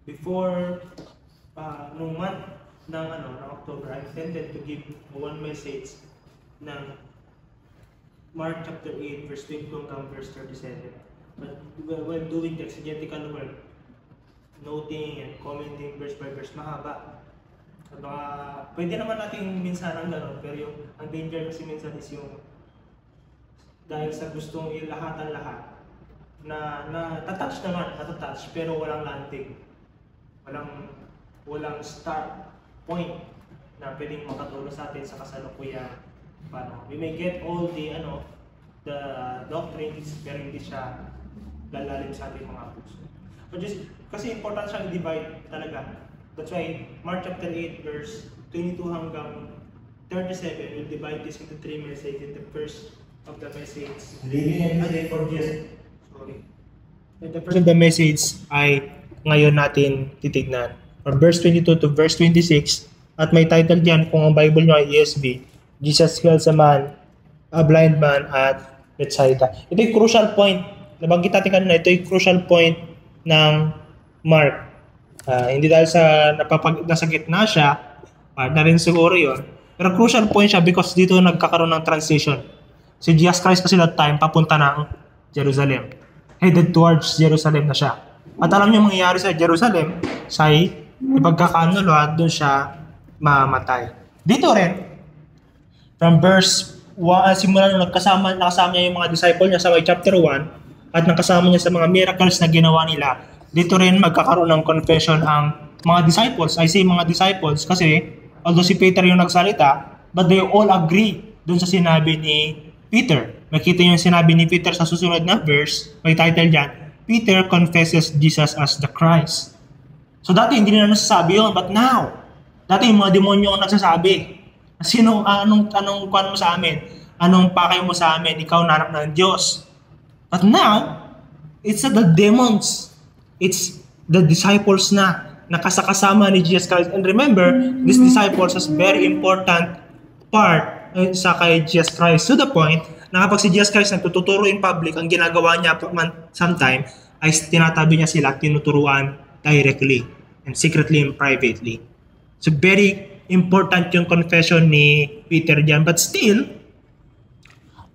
before nung month ng October, I intended to give one message ng Mark chapter 8 verse 22 hanggang verse 37. But when doing the exegetical work, noting and commenting verse by verse, mahaba. So, pwede naman natin minsan ang gano'n, pero ang danger kasi minsan is yung dahil sa gustong ilahatan lahat na natatouch naman, natatouch, pero walang landing. Walang start point na pwedeng makatulong sa atin sa kasalukuyan. We may get all the doctrines, pero hindi siya lalalim sa ating mga puso. Kasi important siyang divide talaga. That's why Mark chapter 8 verse 22 hanggang 37 will divide this into three messages. The first of the message, Living every day for Jesus. The first of the message ay ngayon natin titignan. From verse 22 to verse 26, at may title diyan kung ang Bible nyo ay ESV, Jesus heals a man, a blind man at Bethsaida. Ito yung crucial point. Nabanggit natin kanina, ito yung crucial point ng Mark. Hindi dahil sa nasa gitna siya, na rin siguro yun. Pero crucial point siya because dito nagkakaroon ng transition. Si Jesus Christ kasi that time papunta ng Jerusalem. Headed towards Jerusalem na siya. At alam niyo mangyayari sa Jerusalem, siya ay ipagkakanulo at doon siya mamatay. Dito rin, from verse 1, simula nung nakasama niya yung mga disciple niya sa chapter 1 at nakasama niya sa mga miracles na ginawa nila, dito rin magkakaroon ng confession ang mga disciples. I say mga disciples kasi although si Peter yung nagsalita, but they all agree dun sa sinabi ni Peter. Makita yung sinabi ni Peter sa susunod na verse, may title dyan, Peter confesses Jesus as the Christ. So dati hindi nila nasasabi yun, but now, dati yung mga demonyo ang nagsasabi. Anong kwan mo sa amin? Anong pakay mo sa amin? Ikaw na anak ng Diyos. But now, it's not the demons. It's the disciples na nakasakasama ni Jesus Christ. And remember, these disciples has very important part sa kay Jesus Christ to the point na kapag si Jesus Christ nagtuturo in public, ang ginagawa niya sometime ay tinatabi niya sila, tinuturuan directly and secretly and privately. So very important yung confession ni Peter diyan. But still,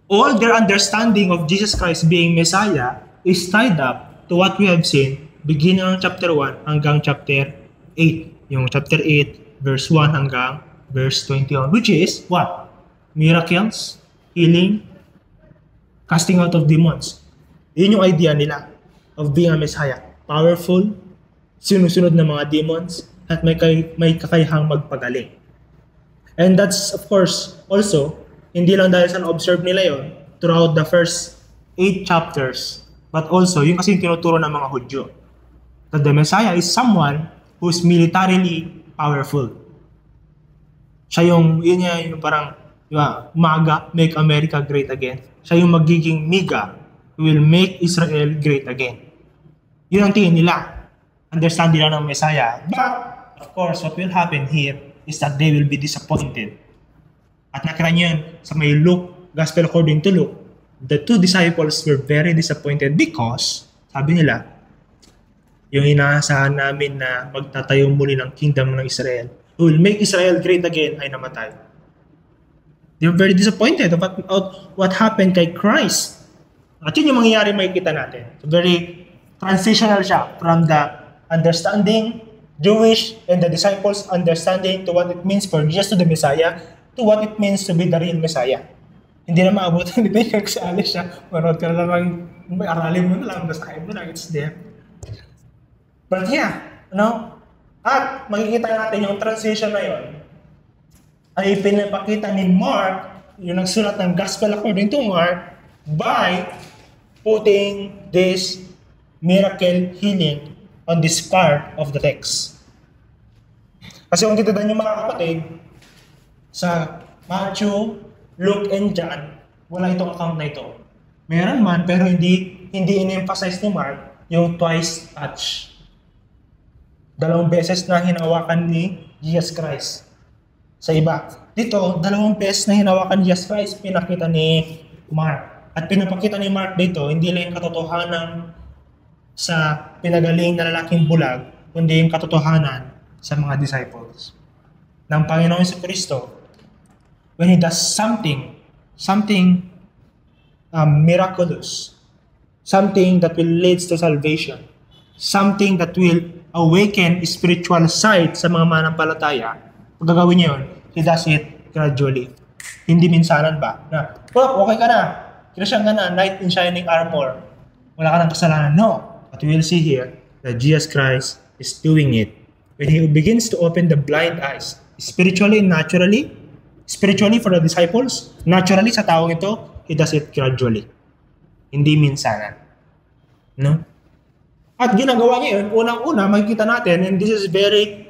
all their understanding of Jesus Christ being Messiah is tied up to what we have seen beginning ng chapter 1 hanggang chapter 8. Yung chapter 8, verse 1 hanggang verse 21, which is what? Miracles, healing, casting out of demons. Yun yung idea nila of being a Messiah. Powerful, sinusunod ng mga demons, at may kakayahang magpagaling. And that's, of course, also, hindi lang dahil sa na-observe nila yon throughout the first 8 chapters, but also, yung kasi yung tinuturo ng mga Hudyo. That the Messiah is someone who is militarily powerful. Siya yung parang, MAGA, Make America Great Again. Siya yung magiging MIGA, who will make Israel great again. Yun ang tingin nila. Understand nila ng Messiah. But, of course, what will happen here is that they will be disappointed. At nakita niyo yun sa may Luke, Gospel according to Luke, the 2 disciples were very disappointed because, sabi nila, yung inaasahan namin na magtatayo muli ng kingdom ng Israel, who will make Israel great again, ay namatay. They were very disappointed about what happened kay Christ. At yun yung mangyayari makikita natin. So very transitional siya from the understanding Jewish and the disciples understanding to what it means for Jesus to the Messiah to what it means to be the real Messiah. Hindi na maabutan nito yung kagsali siya. Manood ka na lang, aralin mo na lang, basahin mo lang, it's there. But yeah, at makikita natin yung transition na yun ay pinapakita ni Mark, yung nagsulat ng Gospel according to Mark, by putting this miracle healing on this part of the text. Kasi kung titinan nyo mga kapatid, sa Matthew, Luke, and John, wala itong account na ito. Meron man, pero hindi in-emphasize ni Mark yung twice touch. 2 beses na hinawakan ni Jesus Christ. Sa iba. Dito, 2 beses na hinawakan ni Jesus Christ, pinakita ni Mark. At pinapakita ni Mark dito, hindi lang yung katotohanan sa pinagaling na lalaking bulag, kundi yung katotohanan sa mga disciples ng Panginoon Jesucristo. When He does something miraculous, something that will lead to salvation, something that will awaken spiritual sight sa mga manampalataya, pag gagawin niya yun, He does it gradually. Hindi minsanan ba? Na, okay ka na, Christian ka na, knight in shining armor, wala ka ng kasalanan. No. But we will see here that Jesus Christ is doing it. When He begins to open the blind eyes, spiritually and naturally, spiritually for the disciples, naturally sa taong ito, He does it gradually. Hindi minsanan. No? At ginagawa niya yun, unang-una, makikita natin, and this is very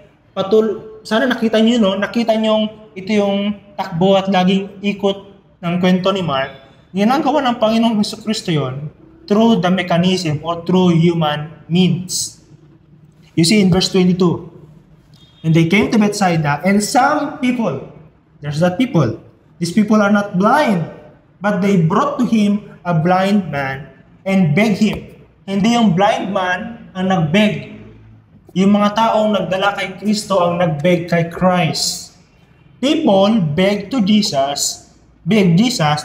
sana nakita niyo, no? Nakita niyo ito yung takbo at laging ikot ng kwento ni Mark. Ginagawa ng Panginoong Jesucristo yun through the mechanism or through human means. You see in verse 22, and they came to Bethsaida, and some people, there's that people, these people are not blind, but they brought to Him a blind man and begged Him. Hindi yung blind man ang nagbeg. Yung mga taong nagdala kay Kristo ang nagbeg kay Christ. People begged Jesus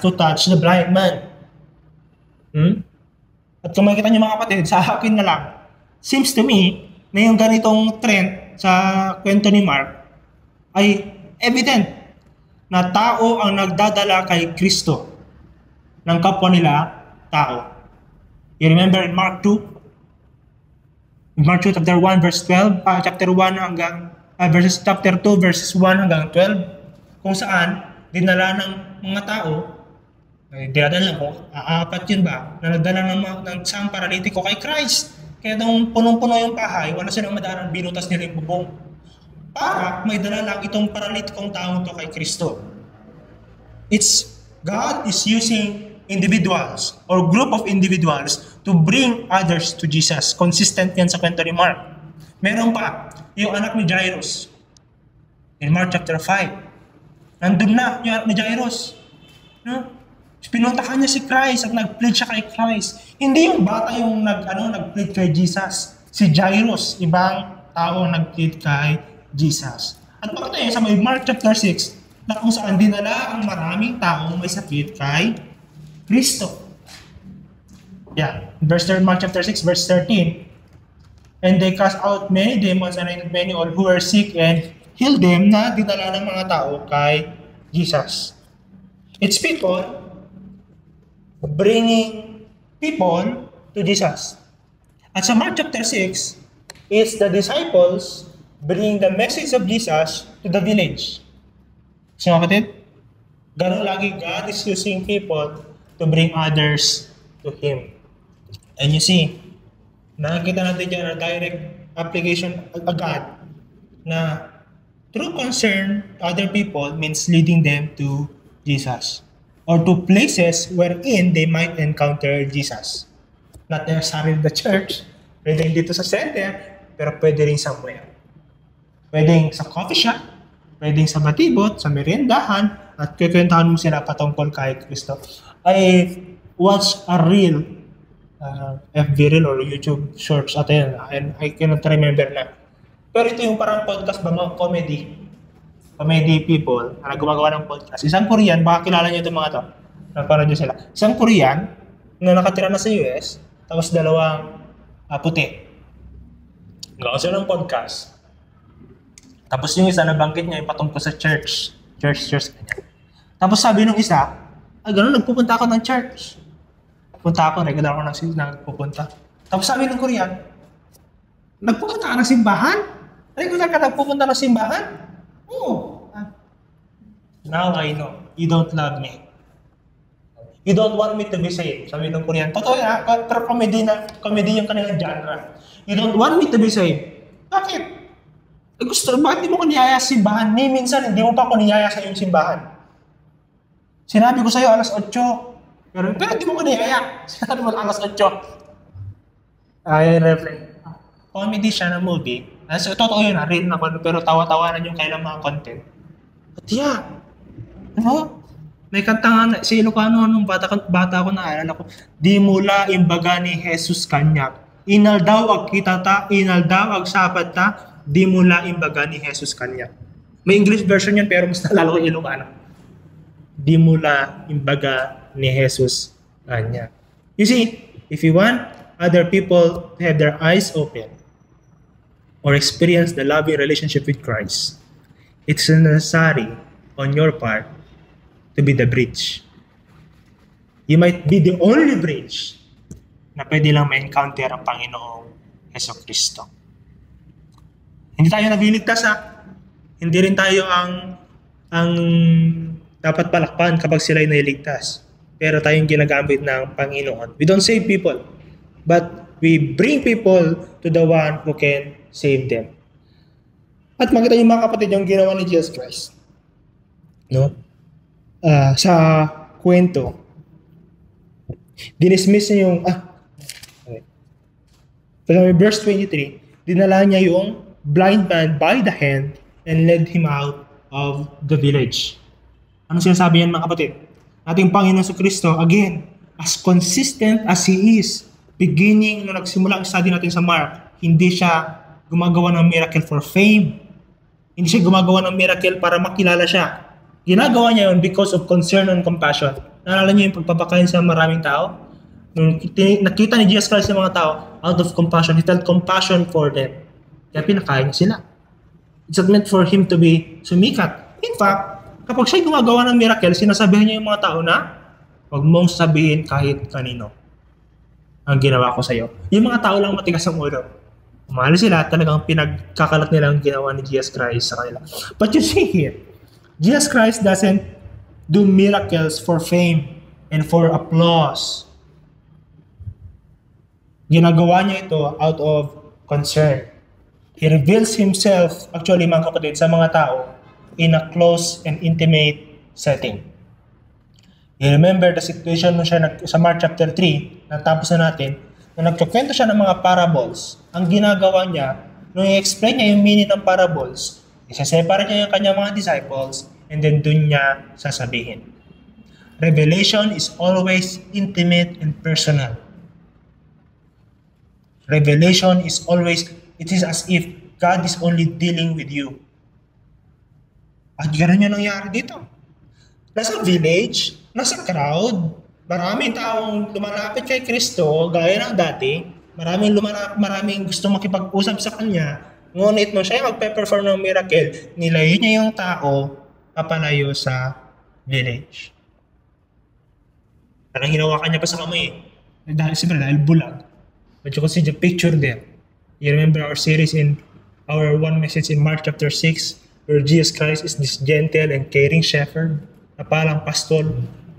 to touch the blind man. At kung makikita niyo mga kapatid, sa akin na lang, seems to me na yung ganitong trend sa kwento ni Mark ay evident na tao ang nagdadala kay Kristo ng kapwa nila tao. You remember in Mark 2? In Mark 2 chapter 1 verse 12, chapter 1 hanggang chapter 2 verses 1 hanggang 12, kung saan dinala ng mga tao, dinadala ko, apat yun ba, na nagdala ng isang paralitiko kay Christ. Kaya nung punong-puno yung bahay, wala silang madarang, binutas nila yung bubong. Para may dala lang itong paralitikong taong to kay Kristo. God is using individuals or group of individuals to bring others to Jesus. Consistent yan sa kwento ni Mark. Meron pa, yung anak ni Jairus. In Mark chapter 5. Nandun na yung anak ni Jairus. No? Pinuntahan niya si Christ at nag-plead siya kay Christ. Hindi yung bata yung nag-plead kay Jesus. Si Jairus, ibang tao nag-plead kay Jesus. At bakit sa may Mark chapter 6, na kung saan dinala ang maraming taong may sakit kay Kristo. Yeah, Mark chapter 6, verse 13. And they cast out many demons and anointed many all who were sick and healed them, na dinala ng mga tao kay Jesus. It's people bringing people to Jesus. At sa Mark chapter 6, it's the disciples bringing the message of Jesus to the village. So mga kapatid, ganun lagi God is using people to bring others to Him. And you see, nakikita natin dyan na direct application agad na true concern to other people means leading them to Jesus or to places wherein they might encounter Jesus. Not necessarily the church, pwedeng dito sa center, pero pwede rin somewhere. Pwedeng sa coffee shop, pwedeng sa batibot, sa meriendahan, at kikwentahan mo sila patungkol kay Kristo. I watched a reel, FB reel or YouTube shorts at yun, and I cannot remember na. Pero ito yung parang podcast ba, mga comedy people na gumagawa ng podcast. Isang Korean, baka kilala niyo itong mga to. Nagparad nyo sila. Isang Korean na nakatira na sa US, tapos dalawang puti. Gagawa sila ng podcast. Tapos yung isa, nabanggit niya yung patungkol sa church. Ganyan. Tapos sabi nung isa, gano'n, nagpupunta ako ng church. Punta ako, regular ako nagpupunta. Tapos sabi ng Korean, nagpupunta ka ng simbahan? Regular ka nagpupunta ng simbahan? Oo. Now I know, you don't love me. You don't want me to be saved. Sabi ng Korean, totoo yan, pero comedy yung kanilang genre. You don't want me to be saved. Bakit? Bakit di mo ko niyaya sa simbahan? Minsan, hindi mo pa ko niyaya sa iyong simbahan. Sinabi ko sa'yo, alas 8. Pero di mo ko niyaya. Sinabi mo, alas 8. Ayan, reflect. Comedy siya na movie. So, totoo yun, real na, pero tawa-tawanan yung kailang mga content. At yeah, may kanta nga, si Ilocano, nung bata ko naalala ko, di mula imbaga ni Jesus kanyak, inaldaw ag kita ta, inaldaw ag sapat ta, di mula imbaga ni Jesus kanya. May English version yan pero mas nalala ko Ilocano. Di mula imbaga ni Jesus kanya. You see, if you want other people to have their eyes open or experience the loving relationship with Christ, it's necessary on your part to be the bridge. You might be the only bridge na pwede lang ma-encounter ang Panginoong Jesucristo. Hindi tayo nagliligtas Hindi rin tayo ang dapat palakpan kapag sila'y nailigtas. Pero tayong ginagamit ng Panginoon. We don't save people, but we bring people to the one who can save them. At makita niyo mga kapatid yung ginawa ni Jesus Christ. No? Sa kwento, dinismiss niya yung verse 23, dinala niya yung blind man by the hand and led him out of the village. Ano sinasabi niyan mga kapatid? Ating Panginoon Jesucristo, again, as consistent as He is, beginning nung nagsimula ang study natin sa Mark, hindi siya gumagawa ng miracle for fame. Hindi siya gumagawa ng miracle para makilala siya. Ginagawa niya yun because of concern and compassion. Naalala niyo yung pagpapakain sa maraming tao? Nung nakita ni Jesus Christ sa mga tao, out of compassion, He felt compassion for them. Kaya pinakain niya sila. It's not meant for Him to be sumikat. In fact, kapag siya gumagawa ng miracle, sinasabihan niya yung mga tao na, huwag mong sabihin kahit kanino ang ginawa ko sa iyo. Yung mga tao lang matigas ang ulo. Umali sila, talagang pinagkakalat nila ang ginawa ni Jesus Christ sa kanila. But you see here, Jesus Christ doesn't do miracles for fame and for applause. Ginagawa niya ito out of concern. He reveals Himself, actually mga kapatid, sa mga tao in a close and intimate setting. You remember the situation nung siya sa Mark chapter 3, natapos na natin, nung nagkukwento siya ng mga parables, ang ginagawa niya, nung i-explain niya yung meaning ng parables, isa-separate niya yung kanyang mga disciples, and then dun niya sasabihin. Revelation is always intimate and personal. Revelation is always, it is as if God is only dealing with you. At gano'n yung nangyari dito. Nasa village, nasa crowd, maraming taong lumalapit kay Kristo, gaya ng dati, maraming gusto makipag-usap sa Kanya, ngunit nung siya magpe-perform ng miracle, nilayo niya yung tao papalayo sa village. Parang hinawakan niya pa sa kamay. Dahil bulag. But you can see the picture there. You remember our series in our one message in Mark chapter 6, where Jesus Christ is this gentle and caring shepherd, na parang pastor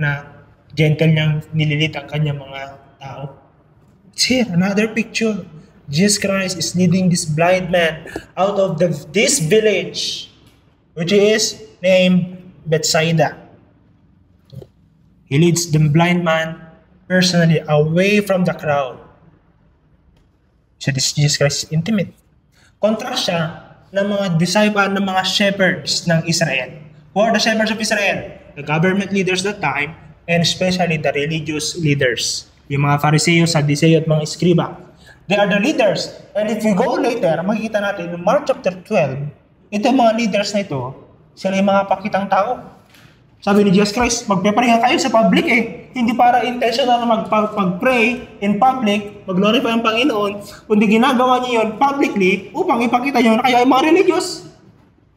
na gentle niyang nililit ang kanyang mga tao. It's here, another picture. Jesus Christ is leading this blind man out of this village, which is named Bethsaida. He leads the blind man personally away from the crowd. So this Jesus Christ is intimate. Contrast siya ng mga disciples, ng mga shepherds ng Israel. Who are the shepherds of Israel? The government leaders that time, and especially the religious leaders. Yung mga Fariseo, Sadduceo at mga Iskriba. They are the leaders. And if we go later, makikita natin in Mark chapter 12, itong mga leaders na ito, sila yung mga pakitang tao. Sabi ni Jesus Christ, magpe-pray kayo sa public Hindi para intentional na mag-pray in public, mag-glorify ang Panginoon, kundi ginagawa niyo yun publicly upang ipakita niyo na kayo ay mga religious.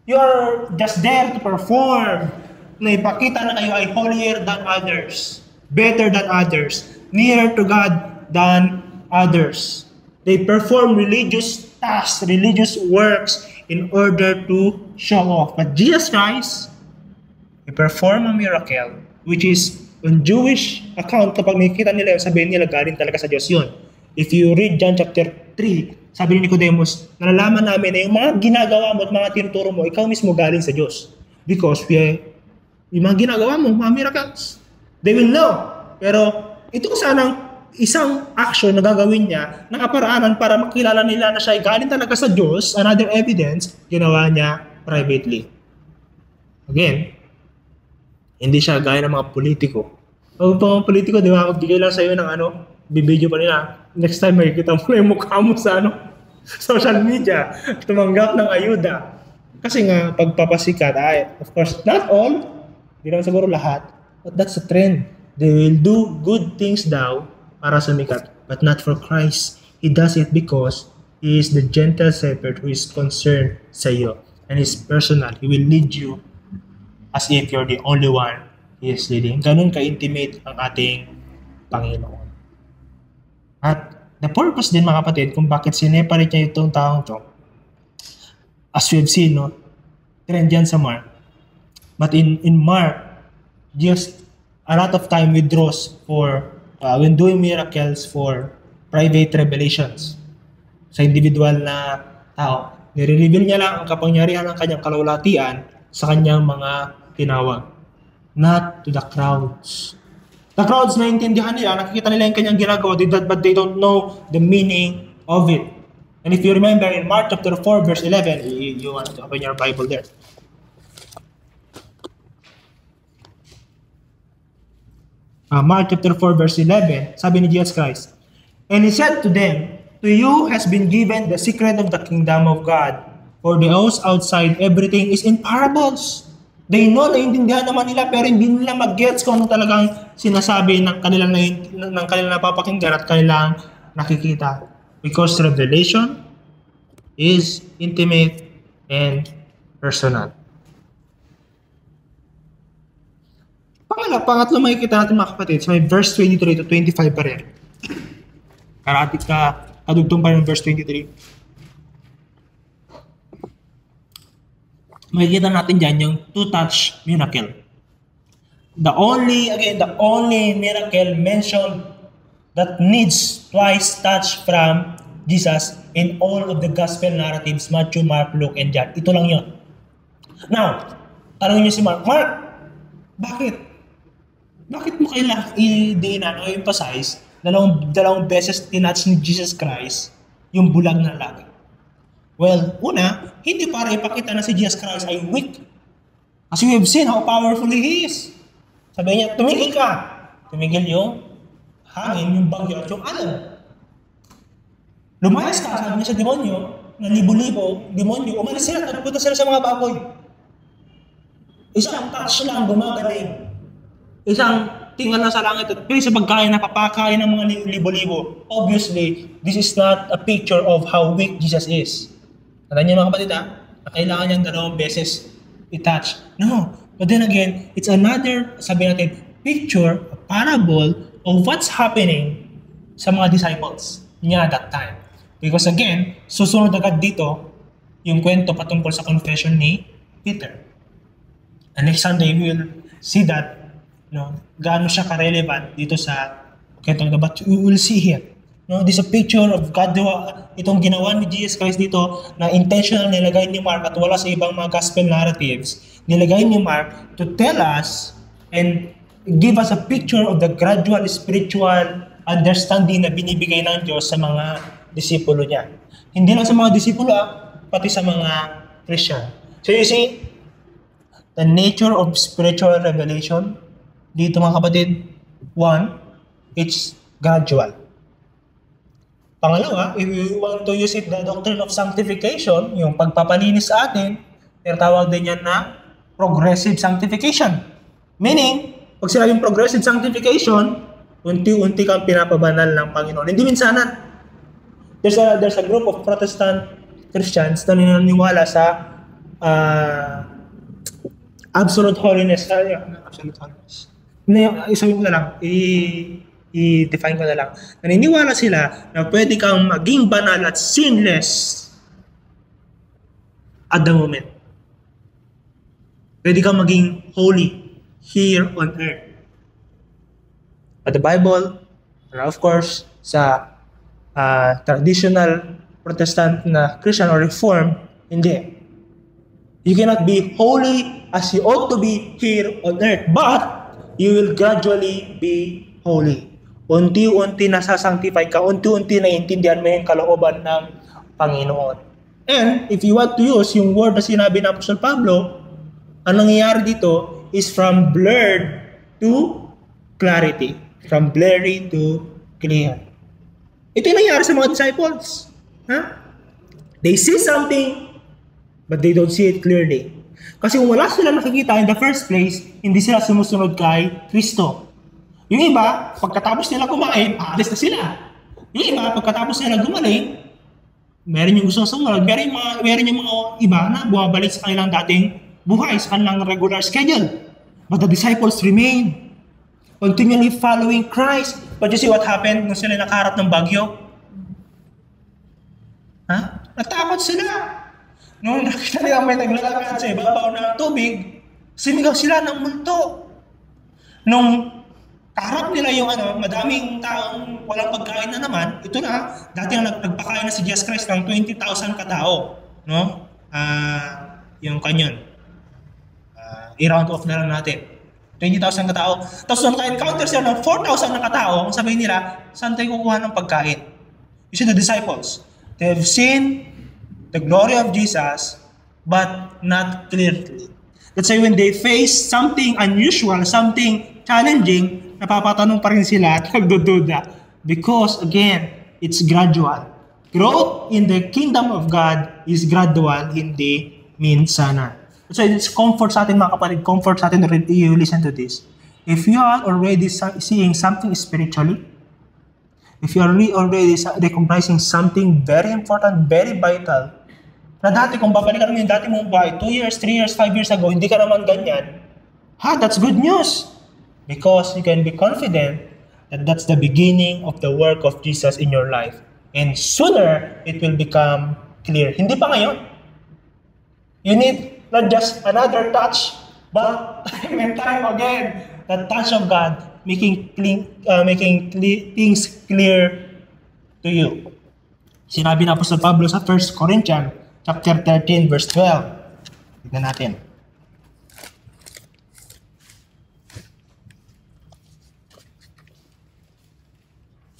You are just there to perform, na ipakita na kayo ay holier than others, better than others, nearer to God than others. They perform religious tasks, religious works in order to show off. But Jesus Christ, He performed a miracle, which is on Jewish account, kapag nakikita nila yun, sabihin nila galing talaga sa Diyos yun. If you read John chapter 3, sabi ni Nicodemus, nalalaman namin na yung mga ginagawa mo at mga tinuturo mo, ikaw mismo galing sa Diyos. Because yung mga ginagawa mo, mga miracles, they will know. Pero ito sanang isang action na gagawin niya, ng aparaanan para makilala nila na siya ay galing talaga sa Diyos, another evidence, ginawa niya privately. Again, hindi siya gaya ng mga politiko. Pag mga politiko, di ba, magbigay lang sa'yo ng bibidyo pa nila. next time makikita mo na yung mukha mo sa social media, tumanggap ng ayuda. Kasi nga, pagpapasikat, of course, not all, hindi naman siguro lahat, but that's the trend. They will do good things daw para sumikat, but not for Christ. He does it because He is the gentle shepherd who is concerned sa iyo. And He's personal. He will lead you as if you're the only one He is leading. Ganun ka-intimate ang ating Panginoon. At the purpose din, mga kapatid, kung bakit sineparate niya itong taong to, as we've seen, trend yan sa Mark. But in Mark, just a lot of time withdraws for, when doing miracles, for private revelations sa individual na tao. Nire-reveal niya lang ang kapangyarihan ng kanyang kalulatian sa kanyang mga tinawag. Not to the crowds. The crowds, naintindihan nila, nakikita nila yung kanyang ginagawa, but they don't know the meaning of it. And if you remember in Mark chapter 4, verse 11, you want to open your Bible there. Mark chapter 4, verse 11, sabi ni Jesus Christ, and He said to them, to you has been given the secret of the kingdom of God. For those outside, everything is in parables. They know, naiintindihan naman nila, pero hindi nila mag-gets kung ano talagang sinasabi ng kanilang napapakinggan at kanilang nakikita. Because revelation is intimate and personal. Pangatlo makikita natin, mga kapatid, sa may verse 23 to 25 pa rin. Kadugtong pa rin verse 23. Makikita natin dyan yung two-touch miracle. The only miracle mentioned that needs twice touch from Jesus in all of the gospel narratives, Matthew, Mark, Luke, and John. Ito lang yun. Now, tanongin niyo si Mark, bakit? Bakit mo kailangan i-emphasize dalawang beses tinouch ni Jesus Christ yung bulag na lalaki? Well, una, hindi para ipakita na si Jesus Christ ay weak. As we have seen how powerful He is. Sabi niya, tumigil ka. Tumigil yung hangin, yung bagyo at yung alon. Lumayas ka, sabi niya sa demonyo, na libo-libo, demonyo, umalis sila, nagpunta sila sa mga baboy. Isang touch lang, gumagaling. Isang tingnan lang sa langit at sa pagkain, napapakain ng mga libo-libo. Obviously, this is not a picture of how weak Jesus is. Tandaan niyo, mga kapatid, na kailangan niyang dalawang beses i-touch. No. But then again, it's another, sabi natin, picture, a parable of what's happening sa mga disciples niya at that time. Because again, susunod agad dito yung kwento patungkol sa confession ni Peter. And next Sunday, we will see that gaano siya ka-relevant dito sa kwento. But we will see here. This is a picture of God, itong ginawa ni Jesus Christ dito na intentional nilagay ni Mark at wala sa ibang mga gospel narratives. Nilagay ni Mark to tell us and give us a picture of the gradual spiritual understanding na binibigay ng Diyos sa mga disipulo niya. Hindi lang sa mga disipulo, pati sa mga Christian. So you see, the nature of spiritual revelation dito, mga kapatid, one, it's gradual. Pangalawa, if we want to use it, the doctrine of sanctification, yung pagpapalinis sa atin, tinatawag din yan na progressive sanctification. Meaning, pag sinabing progressive sanctification, unti-unti kang pinapabanal ng Panginoon. Hindi minsanan. There's a group of Protestant Christians na naniniwala sa absolute holiness. Absolute holiness. Isabihin ko na lang, i-define ko na lang. Naniniwala sila na pwede kang maging banal at sinless at the moment. Pwede kang maging holy here on earth. But the Bible, and of course, sa traditional Protestant na Christian or Reformed, hindi. You cannot be holy as you ought to be here on earth, but you will gradually be holy. Unti-unti nasasanctify ka, unti-unti naiintindihan mo yung kalooban ng Panginoon. And if you want to use yung word na sinabi ng Apostol Pablo, ang nangyayari dito is from blurred to clarity. From blurry to clear. Ito yung nangyari sa mga disciples. They see something, but they don't see it clearly. Kasi kung wala sila nakikita in the first place, hindi sila sumusunod kay Kristo. Yung iba, pagkatapos nila kumain, aalis na sila. Yung iba, pagkatapos nila gumaling, meron yung gusto sumunod, meron yung mga iba na bumabalik sa kanilang dating buhay, sa kanilang regular schedule. But the disciples remained, continually following Christ. But you see what happened nung sila nakaharap ng bagyo? Natakot sila. Nung nakita nila may naglalakad sa ibabaw ng tubig, sinigaw sila ng multo. Nung kaharap nila yung madaming taong walang pagkain na naman, ito na, dati na nagpakain na si Jesus Christ ng 20,000 katao. No? Yung kanyon. I-round off na lang natin. 20,000 katao. Tapos nung naka-encounter sila ng 4,000 na katao, ang sabihin nila, saan tayo kukuha ng pagkain? You see the disciples, they have seen the glory of Jesus, but not clearly. That's why when they face something unusual, something challenging, napapatanong pa rin sila at nagdududa. Because again, it's gradual. Growth in the kingdom of God is gradual, hindi minsanan. So it's comfort sa atin mga kapatid, comfort sa atin na you listen to this. If you are already seeing something spiritually, if you are already recognizing something very important, very vital, na dati kung babalikan mo yung dati mong buhay, 2 years, 3 years, 5 years ago, hindi ka naman ganyan, that's good news. Because you can be confident that that's the beginning of the work of Jesus in your life. And sooner, it will become clear. Hindi pa ngayon. You need not just another touch, but time and time again, the touch of God making things clear to you. Sinabi na Apostol Pablo sa 1 Corinthians chapter 13 verse 12. Tignan natin.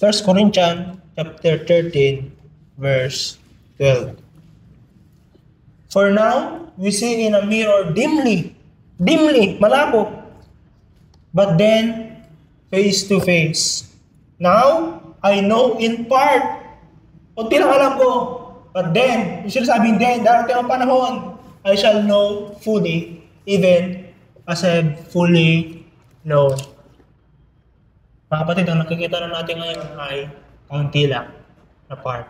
First Corinthians chapter 13 verse 12. For now, we see in a mirror dimly, malabo. But then, face to face. Now, I know in part. Kunti lang alam ko. But then, yung sinasabing then, darating ang panahon, I shall know fully, even as I fully known. Mga kapatid, ang nakikita na natin ngayon ay kaunti lang na part.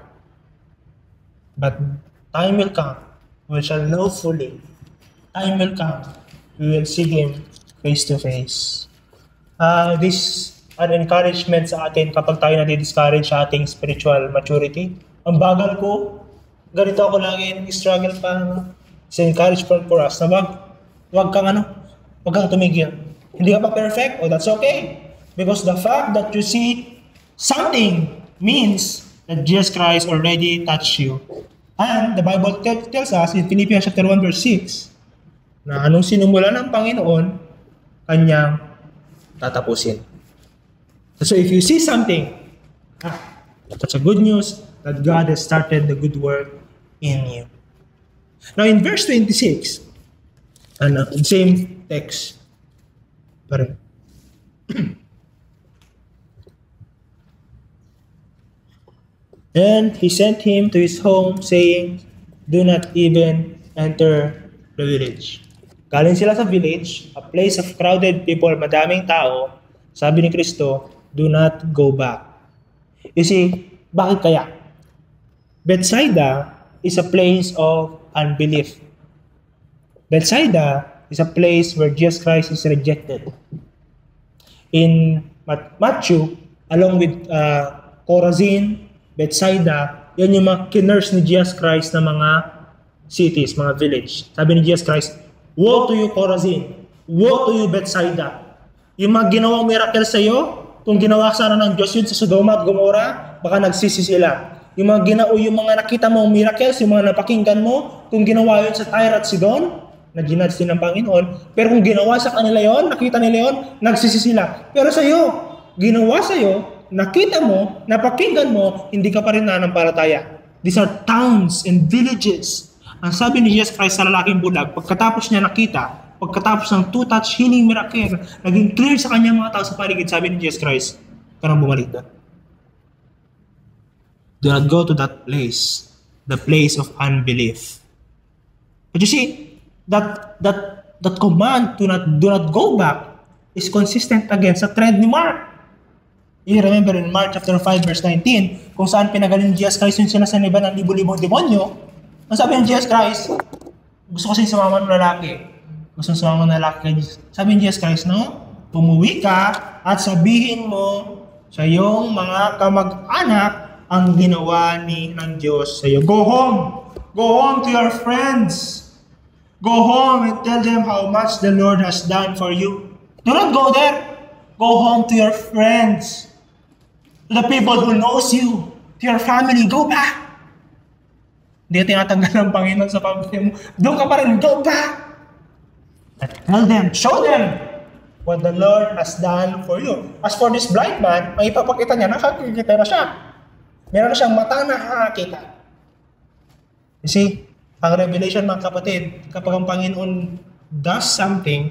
But time will come. We shall know fully. Time will come. We will see Him face to face. This an encouragement sa atin kapag tayo na-discourage sa ating spiritual maturity. Ang bagal ko, ganito ako lagi struggle pa. It's encouragement for us na wag kang tumigil. Hindi ka pa perfect? That's okay. Because the fact that you see something means that Jesus Christ already touched you. And the Bible tells us in Philippians chapter 1 verse 6 na anong sinumula ng Panginoon, Kanyang tatapusin. So if you see something, that's a good news that God has started the good work in you. Now in verse 26, same text, and he sent him to his home, saying, do not even enter the village. Galing sila sa village, a place of crowded people, madaming tao. Sabi ni Kristo, do not go back. You see, bakit kaya? Bethsaida is a place of unbelief. Bethsaida is a place where Jesus Christ is rejected. In Matthew, along with Chorazin, Bethsaida, yan yung mga kinurse ni Jesus Christ na mga cities, mga village. Sabi ni Jesus Christ, woe to you Chorazin, woe to you Bethsaida. Yung mga ginawang miracle sa iyo, kung ginawa sana ng Diyos yun sa Sodoma at Gomora, baka nagsisi sila. Yung mga nakita mong miracles, yung mga napakinggan mo, kung ginawa yun sa Tyre at Sidon, nag-ginudge din ng Panginoon. Pero kung ginawa sa kanila yon, nakita nila yon, nagsisi sila. Pero sa iyo, ginawa sa iyo, nakita mo, napakinggan mo, hindi ka pa rin nanampalataya. These are towns and villages. Ang sabi ni Jesus Christ sa lalaking bulag, pagkatapos niya nakita, pagkatapos ng two-touch healing miracle, naging clear sa kanya mga tao sa paligid, sabi ni Jesus Christ, ka nang bumalik doon. Do not go to that place, the place of unbelief. But you see, that command do not go back is consistent again sa trend ni Mark. You remember in Mark chapter 5 verse 19, kung saan pinagaling ni Jesus Christ yung sinasaniban ng libo-libong demonyo, ang sabi ni Jesus Christ, gusto ko sumama ng lalaki. Gusto sumama ng lalaki kay Jesus. Sabi ni Jesus Christ, no? Umuwi ka at sabihin mo sa iyong mga kamag-anak ang ginawa ng Diyos sa iyo. Go home! Go home to your friends! Go home and tell them how much the Lord has done for you. Do not go there. Go home to your friends. To the people who knows you. To your family. Go back. Hindi tinatanggal ng Panginoon sa pamilya mo. Doon ka pa rin. Go back. And tell them, show them what the Lord has done for you. As for this blind man, ang ipapakita niya, nakakikita na siya. Meron na siyang mata na nakakita. You see, ang revelation mga kapatid, kapag ang Panginoon does something,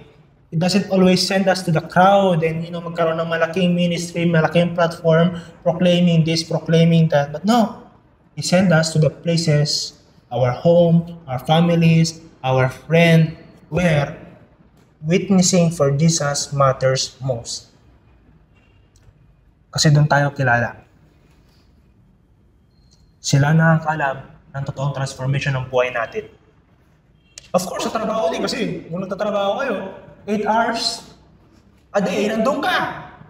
it doesn't always send us to the crowd and magkaroon ng malaking ministry, malaking platform, proclaiming this, proclaiming that. But no, He sent us to the places, our home, our families, our friend, where witnessing for Jesus matters most. Kasi doon tayo kilala. Sila nakakaalam ng totoong transformation ng buhay natin. Of course, sa trabaho din kasi kung nagtatrabaho kayo, 8 hours a day, nandun ka.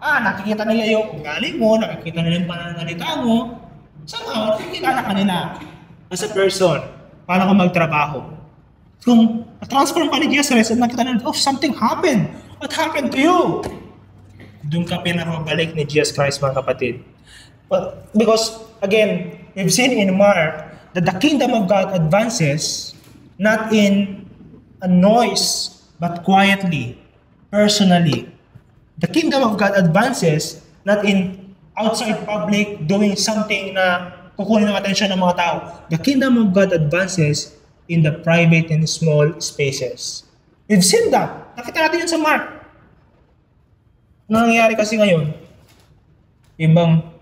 Nakikita nila yung galing mo, nakikita nila yung pananalita mo. Somehow, nakikita ka nila as a person, paano ka magtrabaho. Kung transform ka ni Jesus Christ at nakita nila, something happened. What happened to you? Doon ka pinarabalik ni Jesus Christ, mga kapatid. But because, again, we've seen in Mark that the kingdom of God advances not in a noise, but quietly, personally. The kingdom of God advances not in outside public doing something na kukunin ng atensyon ng mga tao. The kingdom of God advances in the private and small spaces. We've seen that. Nakita natin yun sa Mark. Ano nangyayari kasi ngayon? Ibang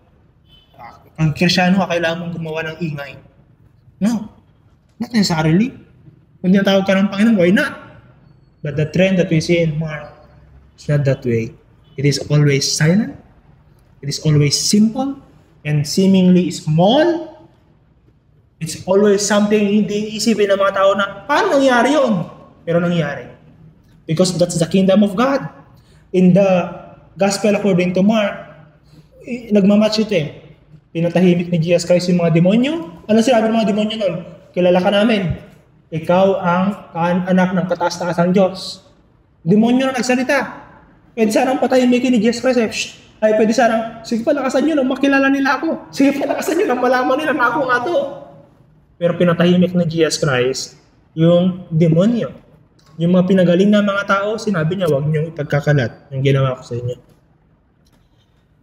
ang Kristyano ka, kailangan mong gumawa ng ingay. No. Not necessarily. Kung tinatawag ka ng Panginoon, why not? But the trend that we see in Mark is not that way. It is always silent. It is always simple and seemingly small. It's always something hindi isipin ng mga tao na, paano nangyari yun? Pero nangyari. Because that's the kingdom of God. In the Gospel according to Mark, nagmamatch ito eh. Pinatahimik ni Jesus Christ yung mga demonyo. Ano sinabi ng mga demonyo nun? Kilala ka namin. Ikaw ang anak ng kataas-taasang Diyos. Demonyo na nagsalita. Pwede sanang patahimikin ni Jesus Christ. Ay, pwede sanang, sige palakasan nyo nang makilala nila ako. Sige palakasan nyo nang malaman nila na ako nga to. Pero pinatahimik ni Jesus Christ yung demonyo. Yung mga pinagaling na mga tao, sinabi niya, huwag niyong ipagkakalat yung ginawa ko sa inyo.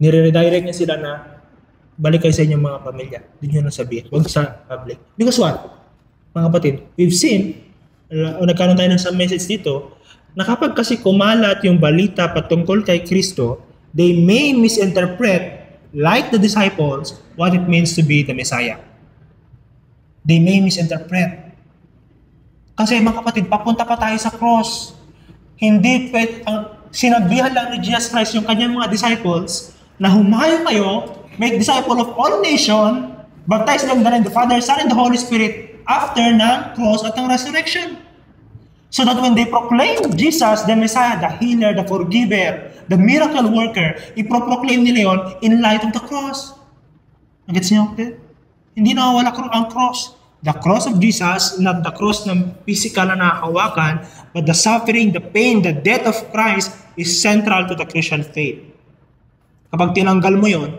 Nire-redirect niya sila na balik kayo sa inyong mga pamilya. Hindi nyo nang sabihin. Huwag sa public. Because what? Mga kapatid, we've seen, nagkaroon tayo ng some message dito, na kapag kasi kumalat yung balita patungkol kay Kristo, they may misinterpret, like the disciples, what it means to be the Messiah. They may misinterpret. Kasi mga kapatid, papunta pa tayo sa cross. Hindi pwede, sinabihan lang ni Jesus Christ yung kanyang mga disciples na humayo kayo, make disciple of all nation, baptize them in the name of the Father, Son, and the Holy Spirit after ng cross at ng resurrection. So that when they proclaim Jesus, the Messiah, the healer, the forgiver, the miracle worker, iproproclaim nila yun in light of the cross. Nagets niyo? Hindi nawawala ang cross. The cross of Jesus, not the cross ng physical na nakahawakan, but the suffering, the pain, the death of Christ is central to the Christian faith. Kapag tinanggal mo yon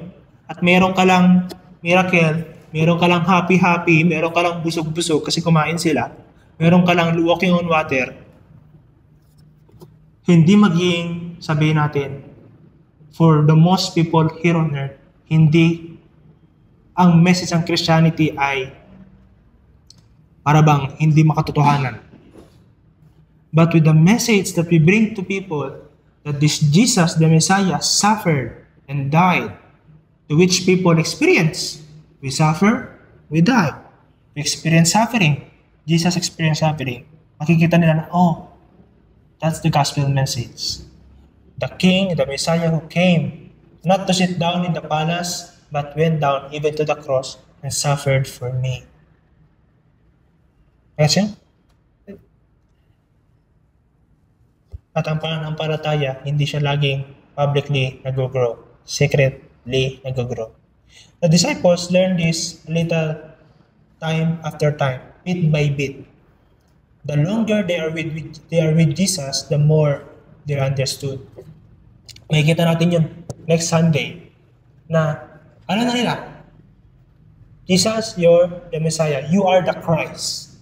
at meron ka lang miracle, meron ka lang happy-happy, meron ka lang busog-busog kasi kumain sila, meron ka lang walking on water, hindi maging, sabihin natin, for the most people here on earth, hindi ang message ng Christianity ay para bang hindi makatotohanan. But with the message that we bring to people that this Jesus, the Messiah, suffered and died, to which people experience We suffer, we die. We experience suffering. Jesus experienced suffering. Makikita nila na, oh, that's the gospel message. The King, the Messiah who came, not to sit down in the palace, but went down even to the cross and suffered for me. Kasi, at ang pananampalataya, hindi siya laging publicly nag-grow. Secretly nag-grow. The disciples learned this little time after time, bit by bit. The longer they are with Jesus, the more they understood. Makikita natin yun next Sunday na alam na nila, Jesus, you're the Messiah. You are the Christ.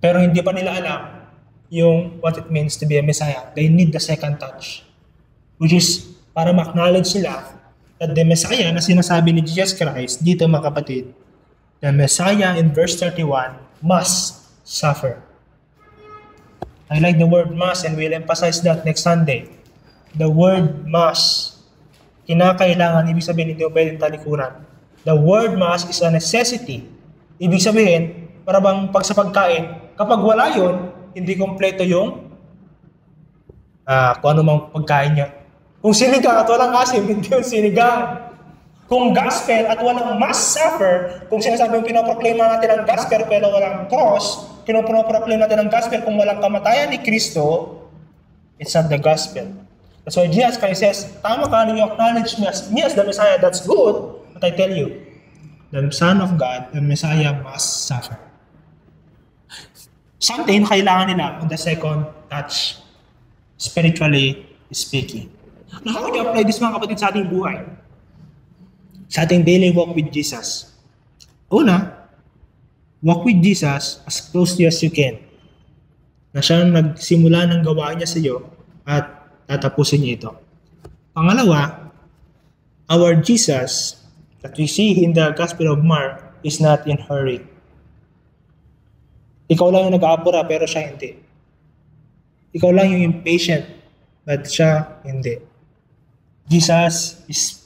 Pero hindi pa nila alam yung what it means to be a Messiah. They need the second touch. Which is para ma-acknowledge sila that the Messiah na sinasabi ni Jesus Christ, dito mga kapatid, the Messiah in verse 31 must suffer. I like the word must and we'll emphasize that next Sunday. The word must, kinakailangan, ibig sabihin hindi mo pwedeng talikuran. The word must is a necessity. Ibig sabihin, para bang pag sa pagkain, kapag wala yun, hindi kompleto yung kung ano mang pagkain niya. Kung sinigang at walang asim, hindi yung sinigang. Kung gospel at walang must suffer, kung sinasabi yung pinoproclaim natin ang gospel pero walang cross, pinoproclaim natin ang gospel kung walang kamatayan ni Kristo, it's not the gospel. That's why Jesus Christ says, tama ka, you acknowledge me as the Messiah, that's good, but I tell you, the Son of God, the Messiah must suffer. Something kailangan nila on the second touch, spiritually speaking. Now, how do you apply this mga kapatid sa ating buhay? Sa ating daily walk with Jesus. Una, walk with Jesus as closely as you can. Na siya nagsimula ng gawain niya sa iyo at tatapusin niya ito. Pangalawa, our Jesus that we see in the Gospel of Mark is not in hurry. Ikaw lang yung nag-aapura pero siya hindi. Ikaw lang yung impatient but siya hindi. Jesus is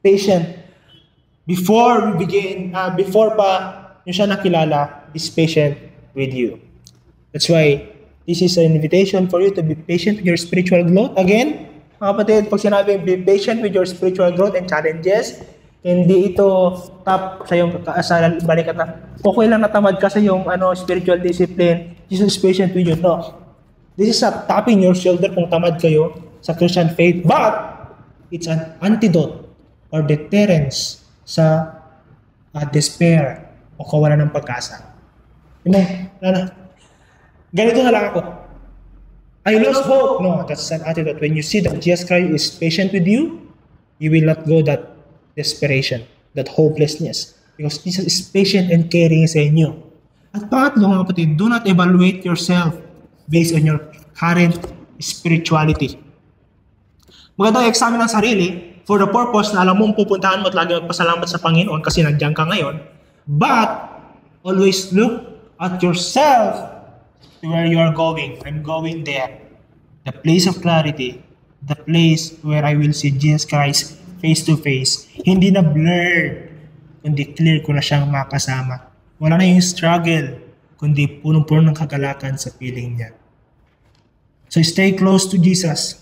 patient. Before we begin, before pa yung siya nakilala, is patient with you. That's why this is an invitation for you to be patient with your spiritual growth. Again, mga kapatid, pag sinabing be patient with your spiritual growth and challenges, hindi ito tap sa yung balikat na okay lang natamad ka sa yung spiritual discipline. Jesus is patient with you. No. This is not tapping your shoulder kung tamad kayo sa Christian faith, but it's an antidote or deterrence sa despair o kawalan ng pag-asa. Ganito na lang ako. I lost hope. No, that's an attitude. When you see that Jesus Christ is patient with you, you will not go that desperation, that hopelessness. Because Jesus is patient and caring sa inyo. At pangatlo mga kapatid, do not evaluate yourself based on your current spirituality. Magandang examine ang sarili for the purpose na alam mong pupuntahan mo at lagi magpasalamat sa Panginoon kasi nandiyan ka ngayon. But always look at yourself to where you are going. I'm going there. The place of clarity. The place where I will see Jesus Christ face to face. Hindi na blurred, kundi clear ko na siyang makasama. Wala na yung struggle, kundi punong-puno ng kagalakan sa piling niya. So stay close to Jesus.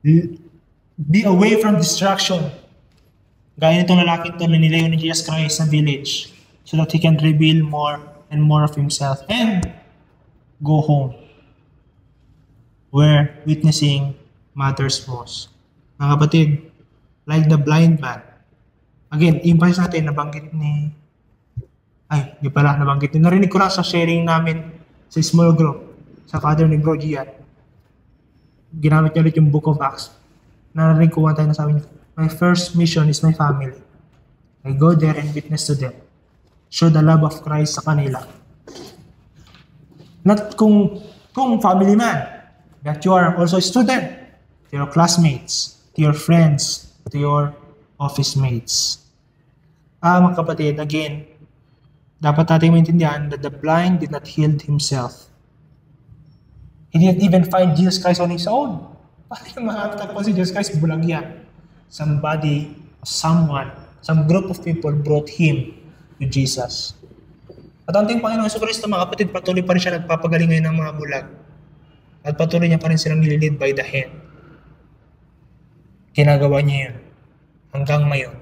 Be away from distraction. Gaya nitong lalaki ito na nilayo ni Jesus Christ sa village so that he can reveal more and more of himself and go home where witnessing matters most. Mga kapatid, like the blind man. Again, emphasis natin, nabanggit ni narinig ko lang sa sharing namin sa small group, sa father ni Bro Gian. Ginamit niya ulit yung Book of Acts. Narinig ko one time na sabi niya, my first mission is my family. I go there and witness to them. Show the love of Christ sa kanila. Not kung family man, that you are also a student, to your classmates, to your friends, to your office mates. Mga kapatid, again, dapat natin maintindihan that the blind did not heal himself. He didn't even find Jesus Christ on his own. Paano yung makakatagpo si Jesus Christ? Bulag yan. Somebody, someone some group of people brought him to Jesus. At ang ating Panginoon Jesucristo, mga kapatid, patuloy pa rin siya nagpapagaling ngayon ng mga bulag. At patuloy niya pa rin silang nililid by the hand. Ginagawa niya yun hanggang ngayon.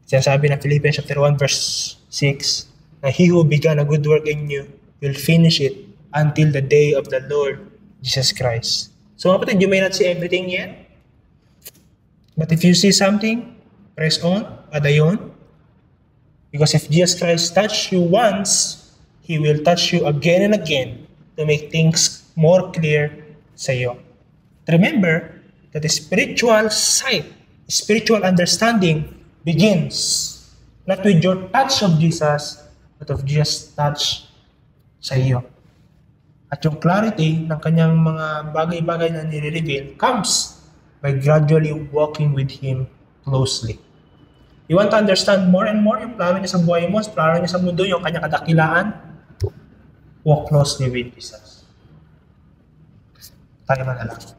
Sinasabi ng Philippians chapter 1 verse 6 na he who began a good work in you will finish it until the day of the Lord Jesus Christ. So mga kapatid, you may not see everything yet. But if you see something, press on, padayon. Because if Jesus Christ touched you once, He will touch you again and again to make things more clear sa iyo. Remember that the spiritual sight, spiritual understanding begins not with your touch of Jesus, but of Jesus' touch sa iyo. At yung clarity ng kanyang mga bagay-bagay na nire-reveal comes by gradually walking with Him closely. You want to understand more and more yung plano niya sa buhay mo, plano niya sa mundo, yung kanyang kadakilaan, walk closely with Jesus. Tayo manalangin.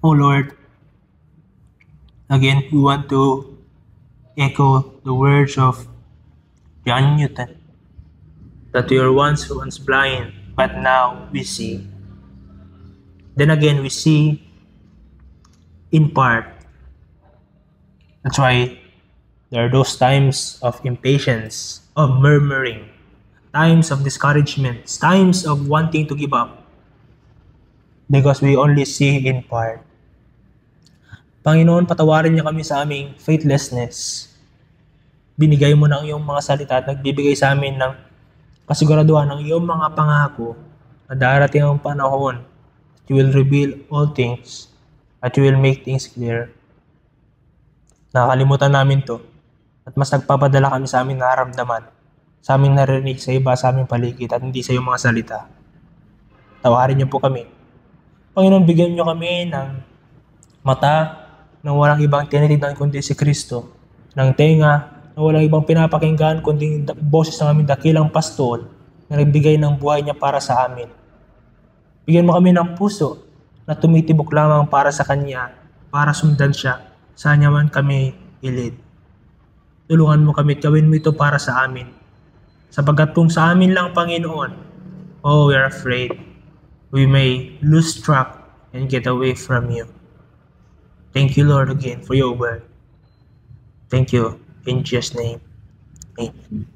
Oh Lord, again, we want to echo the words of John Newton, that we were once blind, but now we see. Then again, we see in part. That's why there are those times of impatience, of murmuring, times of discouragement, times of wanting to give up, because we only see in part. Panginoon, patawarin niyo kami sa aming faithlessness. Binigay mo ng iyong mga salita at nagbibigay sa amin ng kasiguraduhan ng iyong mga pangako na darating ang panahon that you will reveal all things, at you will make things clear. Nakakalimutan namin to at mas nagpapadala kami sa aming nararamdaman, sa aming narinig sa iba, sa aming paligid at hindi sa iyong mga salita. Tawarin niyo po kami. Panginoon, bigyan niyo kami ng mata na walang ibang tinitignan kundi si Kristo, ng tenga na walang ibang pinapakinggan kundi boses ng aming dakilang pastol na nagbigay ng buhay niya para sa amin. Bigyan mo kami ng puso na tumitibok lamang para sa Kanya, para sundan siya, saan niya man kami ilid. Tulungan mo kami, gawin mo ito para sa amin. Sapagkat kung sa amin lang, Panginoon, oh, we are afraid. We may lose track and get away from you. Thank you, Lord, again for your word. Thank you. In Jesus' name, amen.